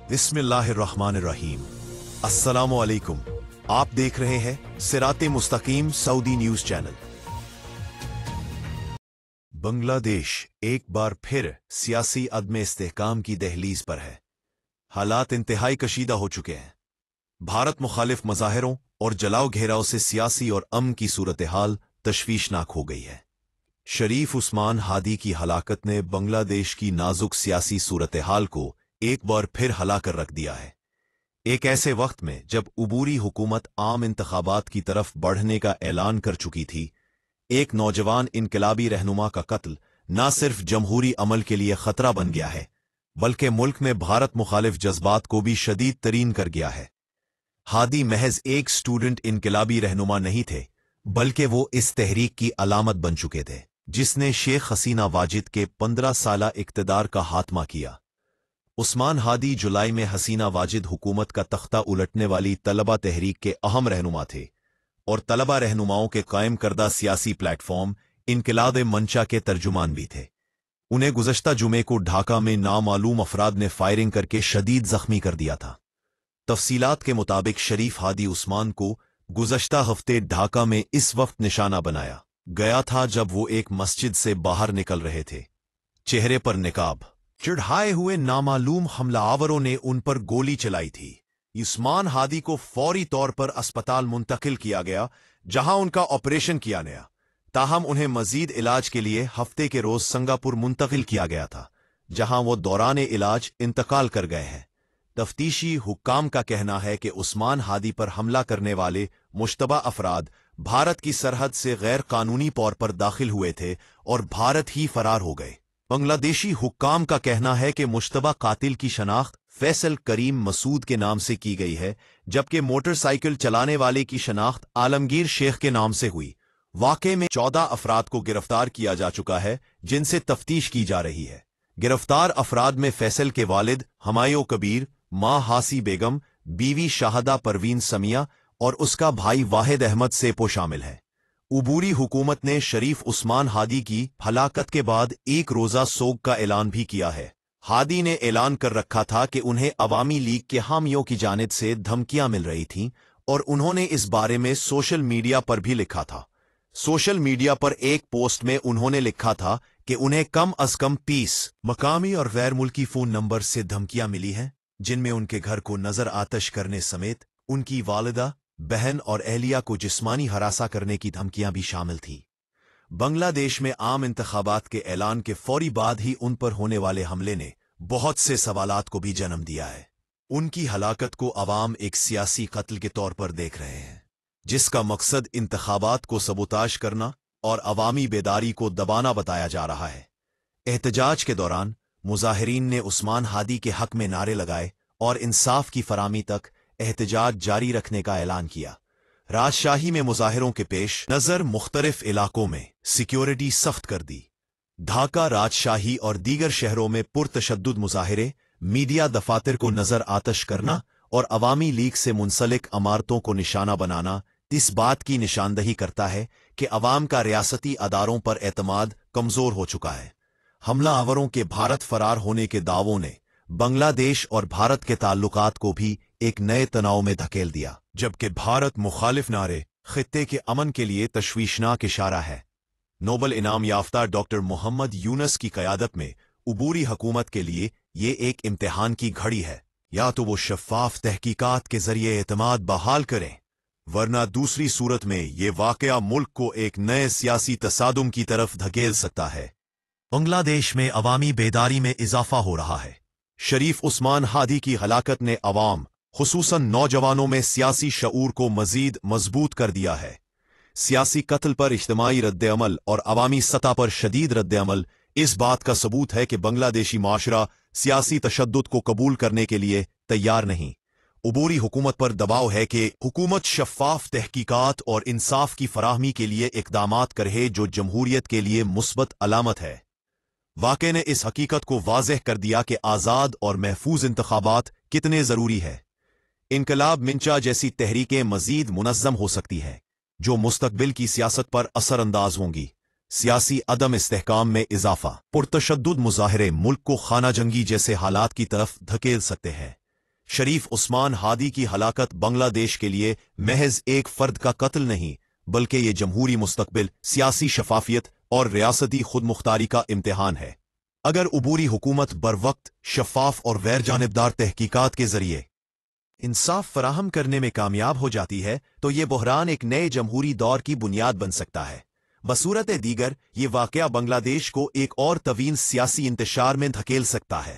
बिस्मिल्लाहिर्रहमानिर्रहीम। अस्सलामु अलैकुम। आप देख रहे हैं सिराते मुस्तकीम सऊदी न्यूज चैनल। बांग्लादेश एक बार फिर सियासी अदम इस्तेहकाम की दहलीज पर है। हालात इंतहाई कशीदा हो चुके हैं। भारत मुखालिफ मज़ाहिरों और जलाओ घेराव से सियासी और अमन की सूरत हाल तशवीशनाक हो गई है। शरीफ उस्मान हादी की हलाकत ने बांग्लादेश की नाजुक सियासी सूरत हाल को एक बार फिर हला कर रख दिया है। एक ऐसे वक्त में जब उबूरी हुकूमत आम इंतखाबात की तरफ बढ़ने का ऐलान कर चुकी थी, एक नौजवान इनकलाबी रहनुमा का कत्ल न सिर्फ जमहूरी अमल के लिए खतरा बन गया है, बल्कि मुल्क में भारत मुखालिफ जज्बात को भी शदीद तरीन कर गया है। हादी महज एक स्टूडेंट इनकलाबी रहनुमा नहीं थे, बल्कि वो इस तहरीक की अलामत बन चुके थे जिसने शेख हसीना वाजिद के 15 साला इक्तदार का हातमा किया। उस्मान हादी जुलाई में हसीना वाजिद हुकूमत का तख्ता उलटने वाली तलबा तहरीक के अहम रहनुमा थे और तलबा रहनुमाओं के कायम करदा सियासी प्लेटफॉर्म इनकिलाब मंशा के तर्जुमान भी थे। उन्हें गुज़श्ता जुमे को ढाका में नामालूम अफराद ने फायरिंग करके शदीद जख्मी कर दिया था। तफसीलात के मुताबिक शरीफ हादी उस्मान को गुज़श्ता हफ्ते ढाका में इस वक्त निशाना बनाया गया था जब वो एक मस्जिद से बाहर निकल रहे थे। चेहरे पर निकाब चढ़ाए हुए नामालूम हमलावरों ने उन पर गोली चलाई थी। उस्मान हादी को फौरी तौर पर अस्पताल मुंतकिल किया गया, जहां उनका ऑपरेशन किया गया। ताहम उन्हें मजीद इलाज के लिए हफ्ते के रोज सिंगापुर मुंतकिल किया गया था, जहां वो दौरान इलाज इंतकाल कर गए हैं। तफ्तीशी हुक्काम का कहना है कि उस्मान हादी पर हमला करने वाले मुश्तबा अफराद भारत की सरहद से गैर कानूनी तौर पर दाखिल हुए थे और भारत ही फरार हो गए। बांग्लादेशी हुक्काम का कहना है कि मुश्तबा कातिल की शनाख्त फैसल करीम मसूद के नाम से की गई है, जबकि मोटरसाइकिल चलाने वाले की शनाख्त आलमगीर शेख के नाम से हुई। वाक़े में 14 अफराद को गिरफ्तार किया जा चुका है, जिनसे तफ्तीश की जा रही है। गिरफ्तार अफराद में फैसल के वालिद हमायूं कबीर, मां हासी बेगम, बीवी शाहदा परवीन समिया और उसका भाई वाहिद अहमद सेपो शामिल है। उबूरी हुकूमत ने शरीफ उस्मान हादी की हलाकत के बाद एक रोजा सोग का ऐलान भी किया है। हादी ने ऐलान कर रखा था कि उन्हें अवामी लीग के हामियों की जानिब से धमकियां मिल रही थीं और उन्होंने इस बारे में सोशल मीडिया पर भी लिखा था। सोशल मीडिया पर एक पोस्ट में उन्होंने लिखा था कि उन्हें कम अज कम 30 मकामी और गैर मुल्की फोन नंबर से धमकियां मिली हैं, जिनमें उनके घर को नजर आतश करने समेत उनकी वालिदा, बहन और अहलिया को जिस्मानी हरासा करने की धमकियां भी शामिल थीं। बांग्लादेश में आम इंतखाबात के ऐलान के फौरी बाद ही उन पर होने वाले हमले ने बहुत से सवालात को भी जन्म दिया है। उनकी हलाकत को अवाम एक सियासी कत्ल के तौर पर देख रहे हैं, जिसका मकसद इंतखाबात को सबूताश करना और अवामी बेदारी को दबाना बताया जा रहा है। एहतजाज के दौरान मुजाहिरीन ने उस्मान हादी के हक में नारे लगाए और इंसाफ की फरामी तक एहतजाज जारी रखने का ऐलान किया। राजशाही में मुजाहिरों के पेश नजर मुख्तलिफ इलाकों में सिक्योरिटी सख्त कर दी। ढाका, राजशाही और दीगर शहरों में पुरतशद्दुद मुजाहिरे, मीडिया दफातर को नजर आतश करना और अवामी लीग से मुंसलिक अमारतों को निशाना बनाना इस बात की निशानदही करता है कि अवाम का रियासती अदारों पर एतमाद कमजोर हो चुका है। हमलावरों के भारत फरार होने के दावों ने बांग्लादेश और भारत के ताल्लुकात को भी एक नए तनाव में धकेल दिया, जबकि भारत मुखालिफ नारे खित्ते के अमन के लिए तशवीशनाक इशारा है। नोबल इनाम याफ्ता डॉक्टर मोहम्मद यूनस की क़यादत में उबूरी हुकूमत के लिए ये एक इम्तिहान की घड़ी है। या तो वो शफ़ाफ तहकीकात के जरिए एतमाद बहाल करें, वरना दूसरी सूरत में ये वाक़या मुल्क को एक नए सियासी तसादुम की तरफ धकेल सकता है। बांग्लादेश में अवामी बेदारी में इजाफा हो रहा है। शरीफ उस्मान हादी की हलाकत ने अवाम, खुसूसन नौजवानों में सियासी शऊर को मजीद मजबूत कर दिया है। सियासी कत्ल पर इज्तिमाई रद्द-ए-अमल और अवामी सतह पर शदीद रद्द-ए-अमल इस बात का सबूत है कि बांग्लादेशी माशरा सियासी तशद्दुद को कबूल करने के लिए तैयार नहीं। उबूरी हुकूमत पर दबाव है कि हुकूमत शफ़ाफ तहकीकात और इंसाफ की फराहमी के लिए इक़दामात करे, जो जमहूरियत के लिए मुस्बत अलामत है। वाक़े ने इस हकीकत को वाज़ेह कर दिया कि आज़ाद और महफूज इंतखाबात कितने ज़रूरी है। इनकलाब मंशा जैसी तहरीकें मज़ीद मुनज़्ज़म हो सकती हैं, जो मुस्तक़बिल की सियासत पर असरअंदाज होंगी। सियासी अदम इस्तेहकाम में इजाफा, पुरतशद्दुद मुज़ाहिरे मुल्क को खाना जंगी जैसे हालात की तरफ धकेल सकते हैं। شریف عثمان ہادی کی ہلاکت بنگلہ دیش کے لیے محض ایک فرد کا قتل نہیں بلکہ یہ جمہوری مستقبل، سیاسی شفافیت اور ریاستی خود مختاری کا امتحان ہے۔ اگر عبوری حکومت بروقت، شفاف اور غیر جانبدار تحقیقات کے ذریعے انصاف فراہم کرنے میں کامیاب ہو جاتی ہے تو یہ بحران ایک نئے جمہوری دور کی بنیاد بن سکتا ہے۔ بصورت دیگر یہ واقعہ بنگلہ دیش کو ایک اور طویل سیاسی انتشار میں دھکیل سکتا ہے۔